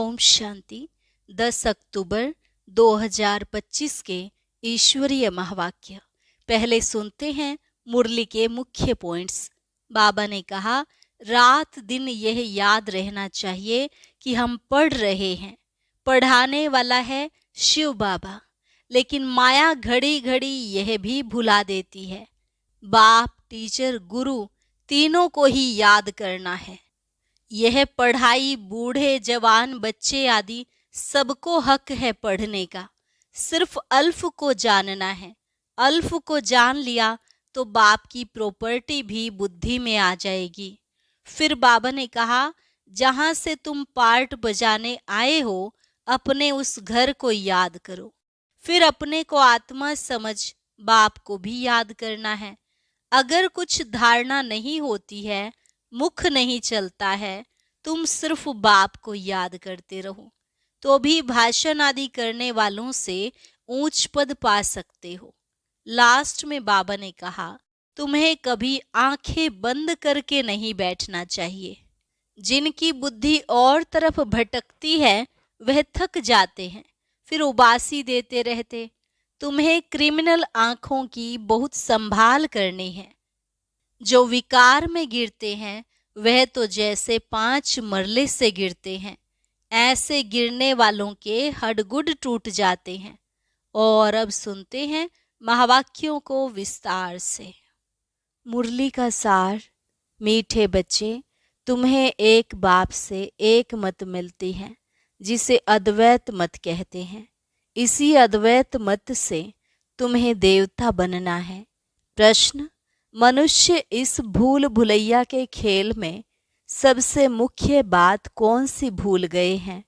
ओम शांति। 10 अक्टूबर 2025 के ईश्वरीय महावाक्य। पहले सुनते हैं मुरली के मुख्य पॉइंट्स। बाबा ने कहा, रात दिन यह याद रहना चाहिए कि हम पढ़ रहे हैं। पढ़ाने वाला है शिव बाबा, लेकिन माया घड़ी घड़ी यह भी भुला देती है। बाप, टीचर, गुरु तीनों को ही याद करना है। यह पढ़ाई बूढ़े, जवान, बच्चे आदि सबको हक है पढ़ने का। सिर्फ अल्फ को जानना है। अल्फ को जान लिया तो बाप की प्रॉपर्टी भी बुद्धि में आ जाएगी। फिर बाबा ने कहा, जहां से तुम पार्ट बजाने आए हो, अपने उस घर को याद करो। फिर अपने को आत्मा समझ बाप को भी याद करना है। अगर कुछ धारणा नहीं होती है, मुख नहीं चलता है, तुम सिर्फ बाप को याद करते रहो, तो भी भाषण आदि करने वालों से ऊंच पद पा सकते हो। लास्ट में बाबा ने कहा, तुम्हें कभी आंखें बंद करके नहीं बैठना चाहिए। जिनकी बुद्धि और तरफ भटकती है वह थक जाते हैं, फिर उबासी देते रहते। तुम्हें क्रिमिनल आंखों की बहुत संभाल करनी है। जो विकार में गिरते हैं वह तो जैसे 5 मरले से गिरते हैं। ऐसे गिरने वालों के हडगुड टूट जाते हैं। और अब सुनते हैं महावाक्यों को विस्तार से। मुरली का सार। मीठे बच्चे, तुम्हें एक बाप से एक मत मिलती है, जिसे अद्वैत मत कहते हैं। इसी अद्वैत मत से तुम्हें देवता बनना है। प्रश्न, मनुष्य इस भूल भुलैया के खेल में सबसे मुख्य बात कौन सी भूल गए हैं?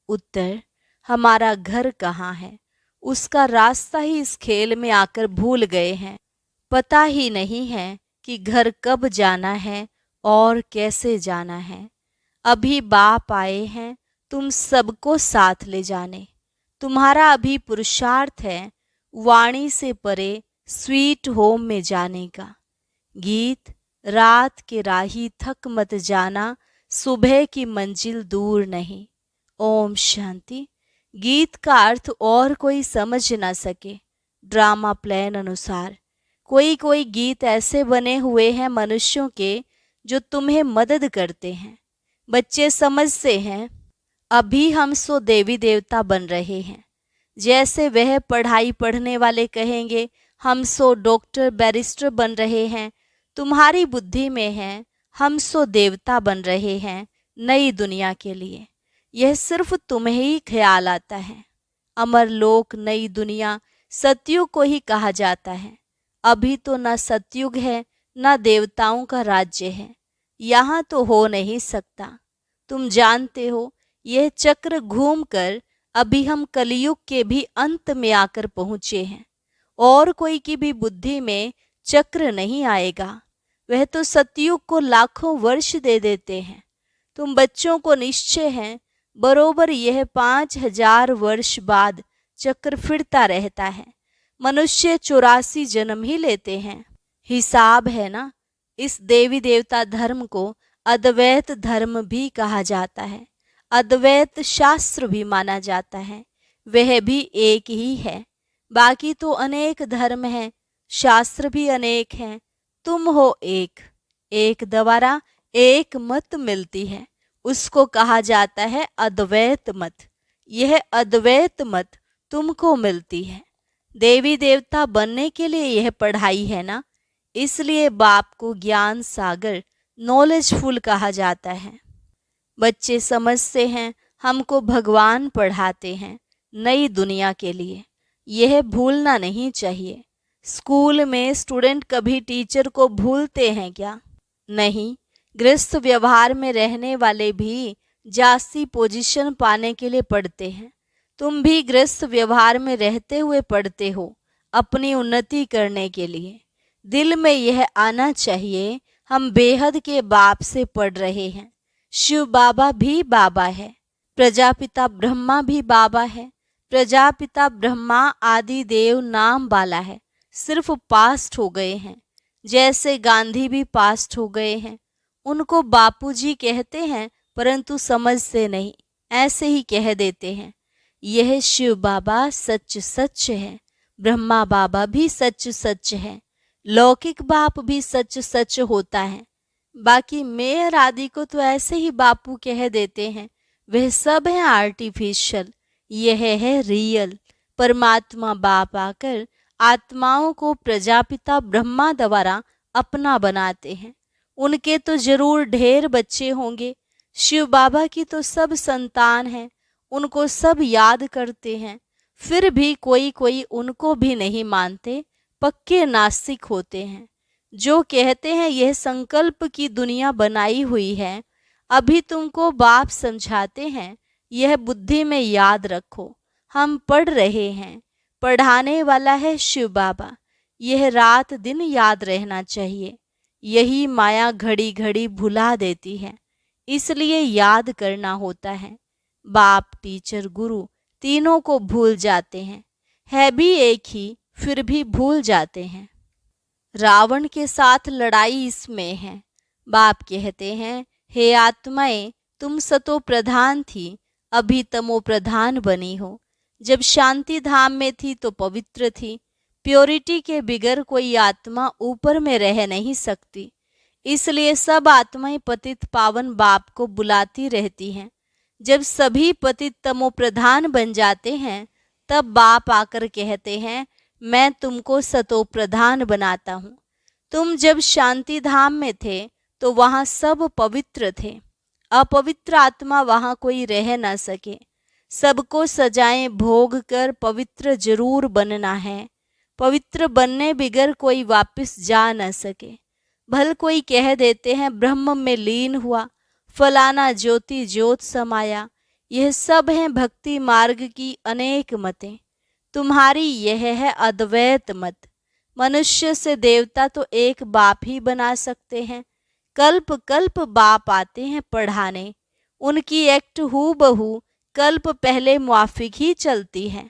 उत्तर, हमारा घर कहाँ है, उसका रास्ता ही इस खेल में आकर भूल गए हैं। पता ही नहीं है कि घर कब जाना है और कैसे जाना है। अभी बाप आए हैं तुम सबको साथ ले जाने। तुम्हारा अभी पुरुषार्थ है वाणी से परे स्वीट होम में जाने का। गीत, रात के राही थक मत जाना, सुबह की मंजिल दूर नहीं। ओम शांति। गीत का अर्थ और कोई समझ ना सके। ड्रामा प्लान अनुसार कोई कोई गीत ऐसे बने हुए हैं मनुष्यों के जो तुम्हें मदद करते हैं। बच्चे समझते हैं अभी हम सो देवी देवता बन रहे हैं। जैसे वह पढ़ाई पढ़ने वाले कहेंगे हम सो डॉक्टर बैरिस्टर बन रहे हैं। तुम्हारी बुद्धि में है हम सो देवता बन रहे हैं नई दुनिया के लिए। यह सिर्फ तुम्हें ही ख्याल आता है। अमर लोक, नई दुनिया, सतयुग को ही कहा जाता है। अभी तो न सतयुग है न देवताओं का राज्य है। यहाँ तो हो नहीं सकता। तुम जानते हो यह चक्र घूमकर अभी हम कलयुग के भी अंत में आकर पहुँचे हैं। और कोई की भी बुद्धि में चक्र नहीं आएगा। वह तो सतयुग को लाखों वर्ष दे देते हैं। तुम बच्चों को निश्चय है बरोबर यह 5000 वर्ष बाद चक्र फिरता रहता है। मनुष्य 84 जन्म ही लेते हैं। हिसाब है ना। इस देवी देवता धर्म को अद्वैत धर्म भी कहा जाता है। अद्वैत शास्त्र भी माना जाता है। वह भी एक ही है। बाकी तो अनेक धर्म हैं, शास्त्र भी अनेक हैं। तुम हो एक। एक द्वारा एक मत मिलती है, उसको कहा जाता है अद्वैत मत। यह अद्वैत मत तुमको मिलती है। देवी देवता बनने के लिए यह पढ़ाई है ना। इसलिए बाप को ज्ञान सागर, नॉलेजफुल कहा जाता है। बच्चे समझते हैं हमको भगवान पढ़ाते हैं नई दुनिया के लिए। यह भूलना नहीं चाहिए। स्कूल में स्टूडेंट कभी टीचर को भूलते हैं क्या? नहीं। गृहस्थ व्यवहार में रहने वाले भी जास्ती पोजीशन पाने के लिए पढ़ते हैं। तुम भी गृहस्थ व्यवहार में रहते हुए पढ़ते हो अपनी उन्नति करने के लिए। दिल में यह आना चाहिए हम बेहद के बाप से पढ़ रहे हैं। शिव बाबा भी बाबा है। प्रजापिता ब्रह्मा भी बाबा है। प्रजापिता ब्रह्मा आदि देव नाम वाला है। सिर्फ पास्ट हो गए हैं। जैसे गांधी भी पास्ट हो गए हैं। उनको बापूजी कहते हैं परंतु समझते नहीं। ऐसे ही कह देते हैं, यह शिव बाबा सच सच है, ब्रह्मा बाबा भी सच सच है, लौकिक बाप भी सच सच होता है। बाकी मेयर आदि को तो ऐसे ही बापू कह देते हैं, वह सब है आर्टिफिशियल, यह है रियल। परमात्मा बाप आकर आत्माओं को प्रजापिता ब्रह्मा द्वारा अपना बनाते हैं। उनके तो जरूर ढेर बच्चे होंगे, शिव बाबा की तो सब संतान हैं, उनको सब याद करते हैं, फिर भी कोई कोई उनको भी नहीं मानते, पक्के नास्तिक होते हैं, जो कहते हैं यह संकल्प की दुनिया बनाई हुई है। अभी तुमको बाप समझाते हैं, यह बुद्धि में याद रखो, हम पढ़ रहे हैं, पढ़ाने वाला है शिव बाबा, यह रात दिन याद रहना चाहिए। यही माया घड़ी घड़ी भुला देती है, इसलिए याद करना होता है। बाप टीचर गुरु तीनों को भूल जाते हैं, है भी एक ही, फिर भी भूल जाते हैं। रावण के साथ लड़ाई इसमें है। बाप कहते हैं, हे आत्माएं, तुम सतो प्रधान थी, अभी तमो प्रधान बनी हो। जब शांति धाम में थी तो पवित्र थी। प्योरिटी के बिगर कोई आत्मा ऊपर में रह नहीं सकती, इसलिए सब आत्माएं पतित पावन बाप को बुलाती रहती हैं। जब सभी पतित तमो प्रधान बन जाते हैं, तब बाप आकर कहते हैं, मैं तुमको सतो प्रधान बनाता हूँ। तुम जब शांति धाम में थे तो वहाँ सब पवित्र थे, अपवित्र आत्मा वहाँ कोई रह न सके। सबको सजाएं भोग कर पवित्र जरूर बनना है, पवित्र बनने बिगर कोई वापस जा न सके। भल कोई कह देते हैं ब्रह्म में लीन हुआ, फलाना ज्योति ज्योत समाया। यह सब है भक्ति मार्ग की अनेक मतें, तुम्हारी यह है अद्वैत मत। मनुष्य से देवता तो एक बाप ही बना सकते हैं, कल्प कल्प बाप आते हैं पढ़ाने, उनकी एक्ट हूबहू कल्प पहले मुआफिक ही चलती है।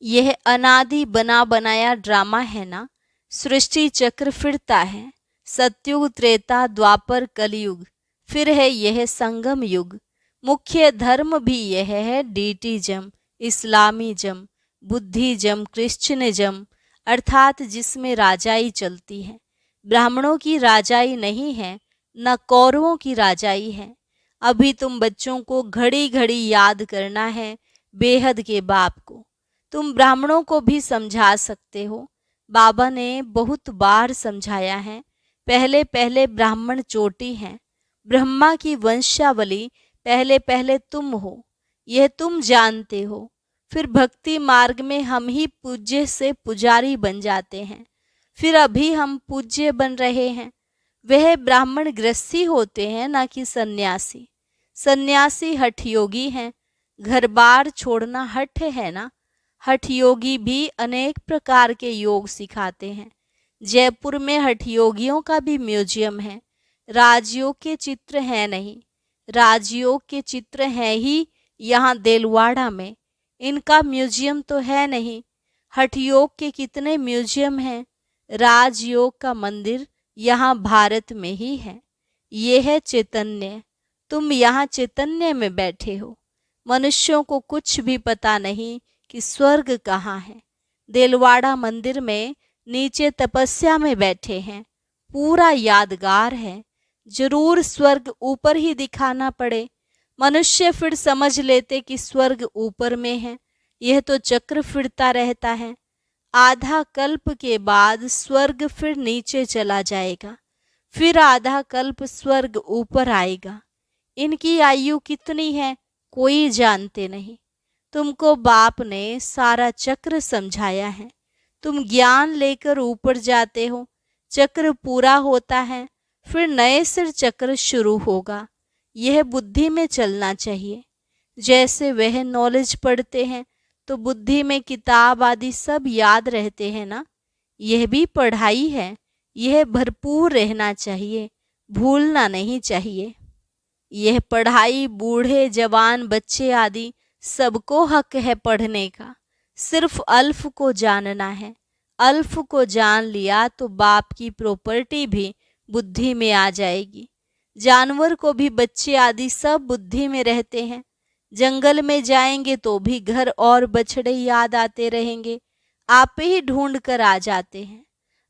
यह अनादि बना बनाया ड्रामा है ना, सृष्टि चक्र फिरता है, सतयुग त्रेता द्वापर कलयुग, फिर है यह संगम युग। मुख्य धर्म भी यह है डीटीजम, इस्लामीजम, बुद्धिज्म, क्रिश्चियनिज्म, अर्थात जिसमें राजाई चलती है। ब्राह्मणों की राजाई नहीं है, न कौरवों की राजाई है। अभी तुम बच्चों को घड़ी घड़ी याद करना है बेहद के बाप को। तुम ब्राह्मणों को भी समझा सकते हो, बाबा ने बहुत बार समझाया है। पहले पहले ब्राह्मण चोटी हैं, ब्रह्मा की वंशावली पहले पहले तुम हो, यह तुम जानते हो। फिर भक्ति मार्ग में हम ही पूज्य से पुजारी बन जाते हैं, फिर अभी हम पूज्य बन रहे हैं। वह ब्राह्मण गृहस्थी होते हैं, ना कि सन्यासी। सन्यासी हठ योगी हैं, घर बार छोड़ना हठ है ना। हठ योगी भी अनेक प्रकार के योग सिखाते हैं। जयपुर में हठ योगियों का भी म्यूजियम है। राजयोग के चित्र हैं नहीं, राजयोग के चित्र हैं ही यहाँ देलवाड़ा में, इनका म्यूजियम तो है नहीं। हठ योग के कितने म्यूजियम हैं, राजयोग का मंदिर यहाँ भारत में ही है। ये है चैतन्य, तुम यहाँ चैतन्य में बैठे हो। मनुष्यों को कुछ भी पता नहीं कि स्वर्ग कहाँ है। देलवाड़ा मंदिर में नीचे तपस्या में बैठे हैं, पूरा यादगार है। जरूर स्वर्ग ऊपर ही दिखाना पड़े, मनुष्य फिर समझ लेते कि स्वर्ग ऊपर में है। यह तो चक्र फिरता रहता है। आधा कल्प के बाद स्वर्ग फिर नीचे चला जाएगा, फिर आधा कल्प स्वर्ग ऊपर आएगा। इनकी आयु कितनी है कोई जानते नहीं। तुमको बाप ने सारा चक्र समझाया है, तुम ज्ञान लेकर ऊपर जाते हो, चक्र पूरा होता है, फिर नए सिर चक्र शुरू होगा। यह बुद्धि में चलना चाहिए। जैसे वह नॉलेज पढ़ते हैं तो बुद्धि में किताब आदि सब याद रहते हैं ना, यह भी पढ़ाई है। यह भरपूर रहना चाहिए, भूलना नहीं चाहिए। यह पढ़ाई बूढ़े जवान बच्चे आदि सबको हक है पढ़ने का। सिर्फ अल्फ को जानना है। अल्फ को जान लिया तो बाप की प्रॉपर्टी भी बुद्धि में आ जाएगी। जानवर को भी बच्चे आदि सब बुद्धि में रहते हैं। जंगल में जाएंगे तो भी घर और बछड़े याद आते रहेंगे, आप ही ढूंढ कर आ जाते हैं।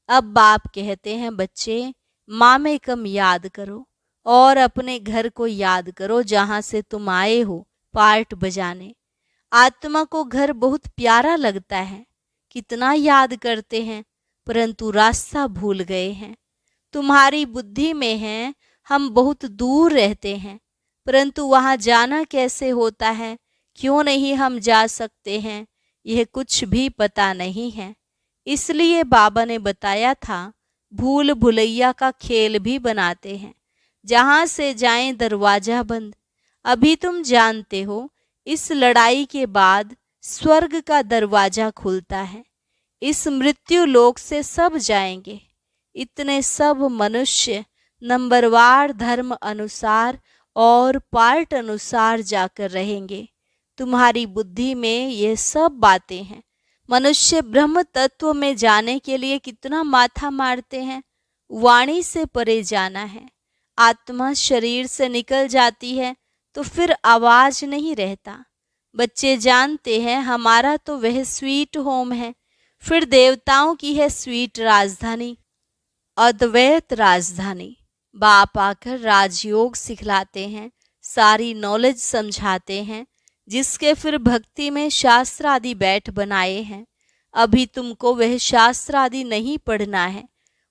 अब बाप कहते हैं, बच्चे माँ में कम याद करो और अपने घर को याद करो जहां से तुम आए हो पार्ट बजाने। आत्मा को घर बहुत प्यारा लगता है, कितना याद करते हैं, परंतु रास्ता भूल गए हैं। तुम्हारी बुद्धि में है हम बहुत दूर रहते हैं, परंतु वहां जाना कैसे होता है, क्यों नहीं हम जा सकते हैं, यह कुछ भी पता नहीं है। इसलिए बाबा ने बताया था, भूल भुलैया का खेल भी बनाते हैं, जहां से जाएं दरवाजा बंद। अभी तुम जानते हो, इस लड़ाई के बाद स्वर्ग का दरवाजा खुलता है। इस मृत्यु लोक से सब जाएंगे। इतने सब मनुष्य नंबरवार धर्म अनुसार और पार्ट अनुसार जाकर रहेंगे। तुम्हारी बुद्धि में ये सब बातें हैं। मनुष्य ब्रह्म तत्व में जाने के लिए कितना माथा मारते हैं। वाणी से परे जाना है। आत्मा शरीर से निकल जाती है तो फिर आवाज नहीं रहता। बच्चे जानते हैं हमारा तो वह स्वीट होम है, फिर देवताओं की है स्वीट राजधानी, अद्वैत राजधानी। बाप आकर राजयोग सिखलाते हैं, सारी नॉलेज समझाते हैं, जिसके फिर भक्ति में शास्त्र आदि बैठ बनाए हैं। अभी तुमको वह शास्त्र आदि नहीं पढ़ना है।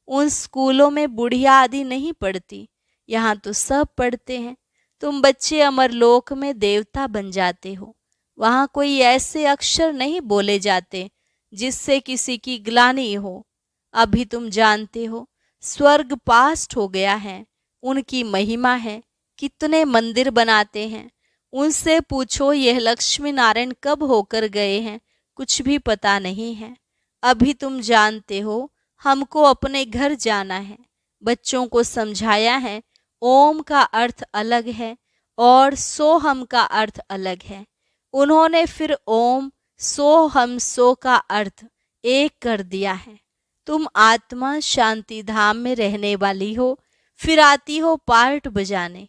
उन स्कूलों में बुढ़िया आदि नहीं पढ़ती, यहाँ तो सब पढ़ते हैं। तुम बच्चे अमरलोक में देवता बन जाते हो। वहाँ कोई ऐसे अक्षर नहीं बोले जाते जिससे किसी की ग्लानि हो। अभी तुम जानते हो स्वर्ग पास्ट हो गया है, उनकी महिमा है, कितने मंदिर बनाते हैं। उनसे पूछो यह लक्ष्मी नारायण कब होकर गए हैं, कुछ भी पता नहीं है। अभी तुम जानते हो हमको अपने घर जाना है। बच्चों को समझाया है ओम का अर्थ अलग है और सोहम का अर्थ अलग है। उन्होंने फिर ओम सोहम सो का अर्थ एक कर दिया है। तुम आत्मा शांति धाम में रहने वाली हो, फिर आती हो पार्ट बजाने।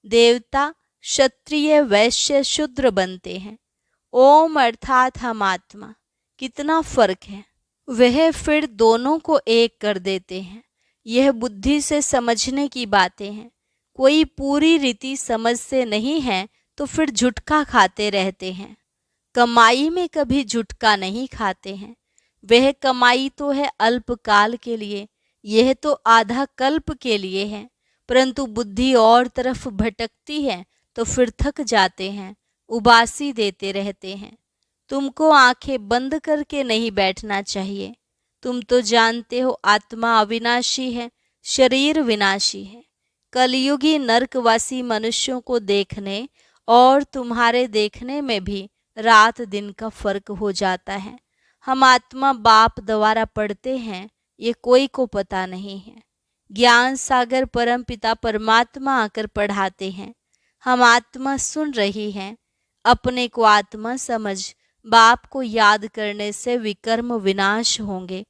देवता क्षत्रिय वैश्य शूद्र बनते हैं। ओम अर्थात हम आत्मा, कितना फर्क है। वह फिर दोनों को एक कर देते हैं। यह बुद्धि से समझने की बातें हैं। कोई पूरी रीति समझ से नहीं है तो फिर झुटका खाते रहते हैं। कमाई में कभी झुटका नहीं खाते हैं। वह कमाई तो है अल्पकाल के लिए, यह तो आधा कल्प के लिए है। परंतु बुद्धि और तरफ भटकती है तो फिर थक जाते हैं, उबासी देते रहते हैं। तुमको आंखें बंद करके नहीं बैठना चाहिए। तुम तो जानते हो आत्मा अविनाशी है, शरीर विनाशी है। कलयुगी नरकवासी मनुष्यों को देखने और तुम्हारे देखने में भी रात दिन का फर्क हो जाता है। हम आत्मा बाप द्वारा पढ़ते हैं, ये कोई को पता नहीं है। ज्ञान सागर परम पिता परमात्मा आकर पढ़ाते हैं। हम आत्मा सुन रही हैं। अपने को आत्मा समझ बाप को याद करने से विकर्म विनाश होंगे।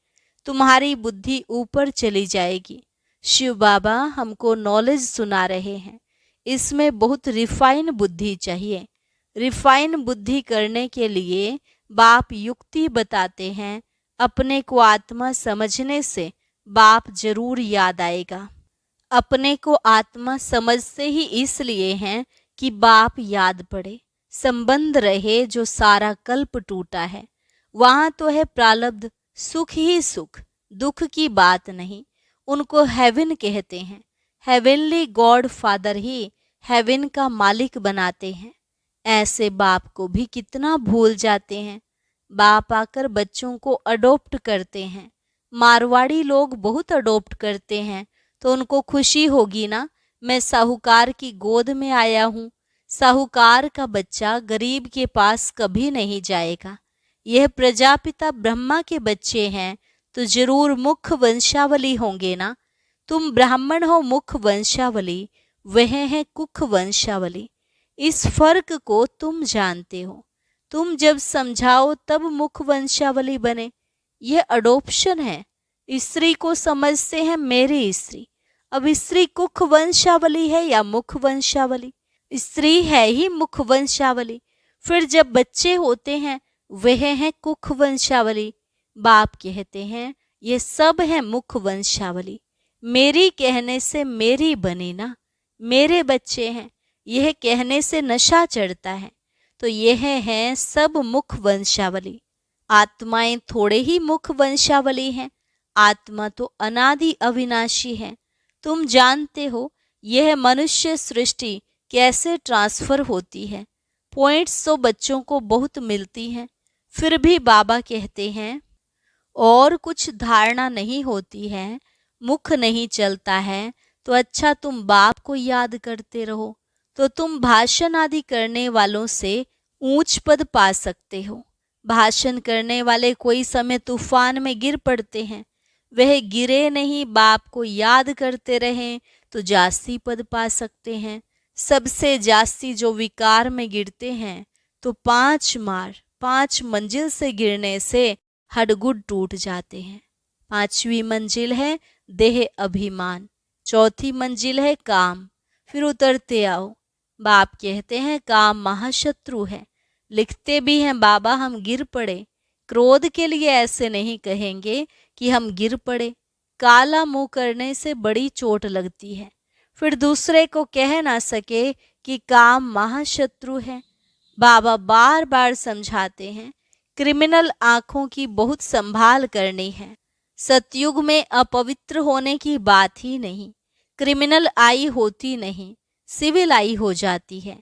तुम्हारी बुद्धि ऊपर चली जाएगी। शिव बाबा हमको नॉलेज सुना रहे हैं। इसमें बहुत रिफाइन बुद्धि चाहिए। रिफाइन बुद्धि करने के लिए बाप युक्ति बताते हैं। अपने को आत्मा समझने से बाप जरूर याद आएगा। अपने को आत्मा समझते ही इसलिए हैं कि बाप याद पड़े, संबंध रहे। जो सारा कल्प टूटा है वहाँ तो है प्रारब्ध, सुख ही सुख, दुख की बात नहीं। उनको हेवन कहते हैं। हेवनली गॉड फादर ही हेवन का मालिक बनाते हैं। ऐसे बाप को भी कितना भूल जाते हैं। बाप आकर बच्चों को अडॉप्ट करते हैं। मारवाड़ी लोग बहुत अडॉप्ट करते हैं, तो उनको खुशी होगी ना, मैं साहूकार की गोद में आया हूँ। साहूकार का बच्चा गरीब के पास कभी नहीं जाएगा। यह प्रजापिता ब्रह्मा के बच्चे हैं तो जरूर मुख्य वंशावली होंगे ना। तुम ब्राह्मण हो मुख्य वंशावली, वह है कुख वंशावली। इस फर्क को तुम जानते हो। तुम जब समझाओ तब मुख्य वंशावली बने। यह अडोप्शन है। स्त्री को समझते हैं मेरी स्त्री। अब स्त्री कुख वंशावली है या मुख्य वंशावली, स्त्री है ही मुख वंशावली। फिर जब बच्चे होते हैं वह है कुख वंशावली। बाप कहते हैं ये सब है मुख वंशावली। मेरी कहने से मेरी बने ना, मेरे बच्चे हैं, यह कहने से नशा चढ़ता है। तो यह है सब मुख वंशावली। आत्माएं थोड़े ही मुख वंशावली हैं, आत्मा तो अनादि अविनाशी है। तुम जानते हो यह मनुष्य सृष्टि कैसे ट्रांसफर होती है। पॉइंट्स तो बच्चों को बहुत मिलती हैं, फिर भी बाबा कहते हैं और कुछ धारणा नहीं होती है, मुख नहीं चलता है, तो अच्छा तुम बाप को याद करते रहो, तो तुम भाषण आदि करने वालों से ऊंच पद पा सकते हो। भाषण करने वाले कोई समय तूफान में गिर पड़ते हैं, वह गिरे नहीं, बाप को याद करते रहें तो जास्ती पद पा सकते हैं। सबसे जास्ती जो विकार में गिरते हैं तो 5 मंजिल से गिरने से हडगुड टूट जाते हैं। 5वीं मंजिल है देह अभिमान, 4थी मंजिल है काम। फिर उतरते आओ। बाप कहते हैं काम महाशत्रु है। लिखते भी हैं बाबा हम गिर पड़े। क्रोध के लिए ऐसे नहीं कहेंगे कि हम गिर पड़े। काला मुंह करने से बड़ी चोट लगती है। फिर दूसरे को कह ना सके कि काम महाशत्रु है। बाबा बार बार समझाते हैं क्रिमिनल आंखों की बहुत संभाल करनी है। सतयुग में अपवित्र होने की बात ही नहीं, क्रिमिनल आई होती नहीं, सिविल आई हो जाती है।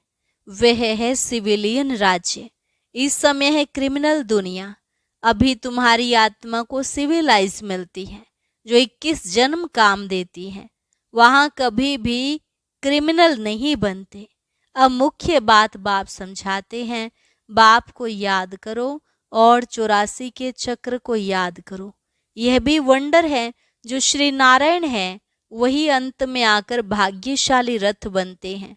वह है सिविलियन राज्य, इस समय है क्रिमिनल दुनिया। अभी तुम्हारी आत्मा को सिविलाइज मिलती है जो 21 जन्म काम देती है, वहां कभी भी क्रिमिनल नहीं बनते। अब मुख्य बात बाप समझाते हैं, बाप को याद करो और 84 के चक्र को याद करो। यह भी वंडर है, जो श्री नारायण है वही अंत में आकर भाग्यशाली रथ बनते हैं।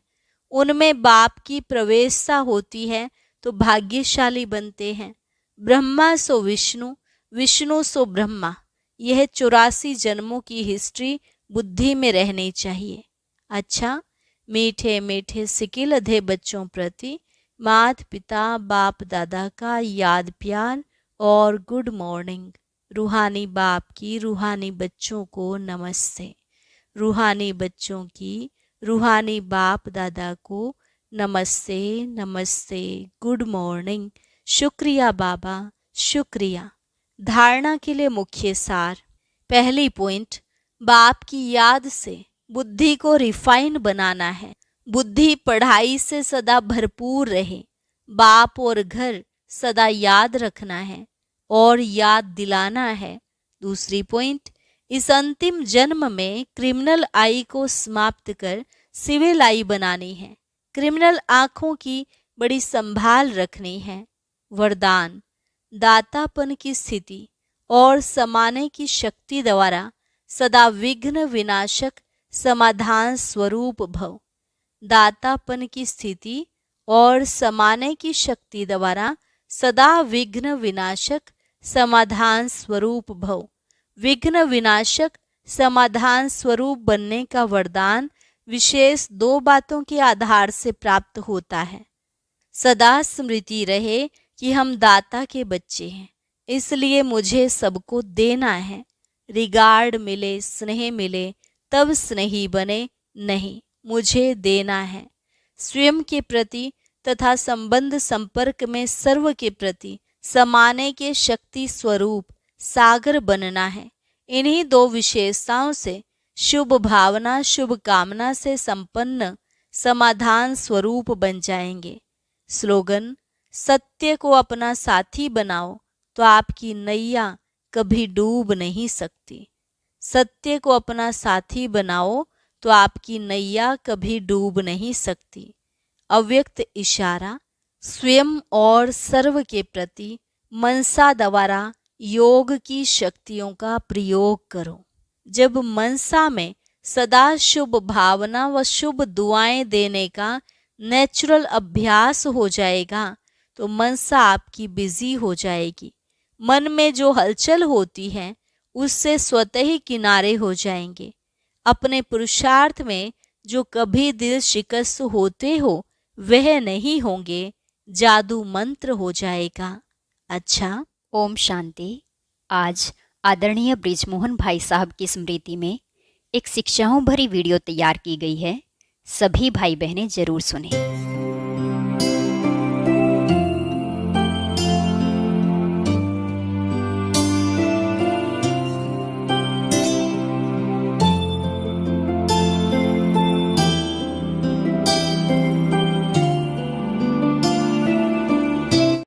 उनमें बाप की प्रवेशता होती है तो भाग्यशाली बनते हैं। ब्रह्मा सो विष्णु, विष्णु सो ब्रह्मा, यह 84 जन्मों की हिस्ट्री बुद्धि में रहनी चाहिए। अच्छा, मीठे मीठे सिकिलधे बच्चों प्रति माता पिता बाप दादा का याद प्यार और गुड मॉर्निंग। रूहानी बाप की रूहानी बच्चों को नमस्ते। रूहानी बच्चों की रूहानी बाप दादा को नमस्ते नमस्ते, गुड मॉर्निंग। शुक्रिया बाबा, शुक्रिया। धारणा के लिए मुख्य सार। पहली पॉइंट, बाप की याद से बुद्धि को रिफाइन बनाना है। बुद्धि पढ़ाई से सदा भरपूर रहे। बाप और घर सदा याद रखना है और याद दिलाना है। दूसरी पॉइंट, इस अंतिम जन्म में क्रिमिनल आई को समाप्त कर सिविल आई बनानी है। क्रिमिनल आंखों की बड़ी संभाल रखनी है। वरदान, दातापन की स्थिति और समाने की शक्ति द्वारा सदा विघ्न विनाशक समाधान स्वरूप भव। दातापन की स्थिति और समाने की शक्ति द्वारा सदा विघ्न विनाशक समाधान स्वरूप भव। विघ्न विनाशक समाधान स्वरूप बनने का वरदान विशेष 2 बातों के आधार से प्राप्त होता है। सदा स्मृति रहे कि हम दाता के बच्चे हैं, इसलिए मुझे सबको देना है। रिगार्ड मिले, स्नेह मिले तब स्नेही बने, नहीं, मुझे देना है। स्वयं के प्रति तथा संबंध संपर्क में सर्व के प्रति समाने के शक्ति स्वरूप सागर बनना है। इन्हीं 2 विशेषताओं से शुभ भावना शुभ कामना से संपन्न समाधान स्वरूप बन जाएंगे। स्लोगन, सत्य को अपना साथी बनाओ तो आपकी नैया कभी डूब नहीं सकती। सत्य को अपना साथी बनाओ तो आपकी नैया कभी डूब नहीं सकती। अव्यक्त इशारा, स्वयं और सर्व के प्रति मनसा द्वारा योग की शक्तियों का प्रयोग करो। जब मनसा में सदा शुभ भावना व शुभ दुआएं देने का नेचुरल अभ्यास हो जाएगा तो मनसा आपकी बिजी हो जाएगी। मन में जो हलचल होती है उससे स्वतः ही किनारे हो जाएंगे। अपने पुरुषार्थ में जो कभी दिल शिकस्त होते हो वह नहीं होंगे, जादू मंत्र हो जाएगा। अच्छा, ओम शांति। आज आदरणीय बृजमोहन भाई साहब की स्मृति में एक शिक्षाओं भरी वीडियो तैयार की गई है। सभी भाई बहनें जरूर सुनें।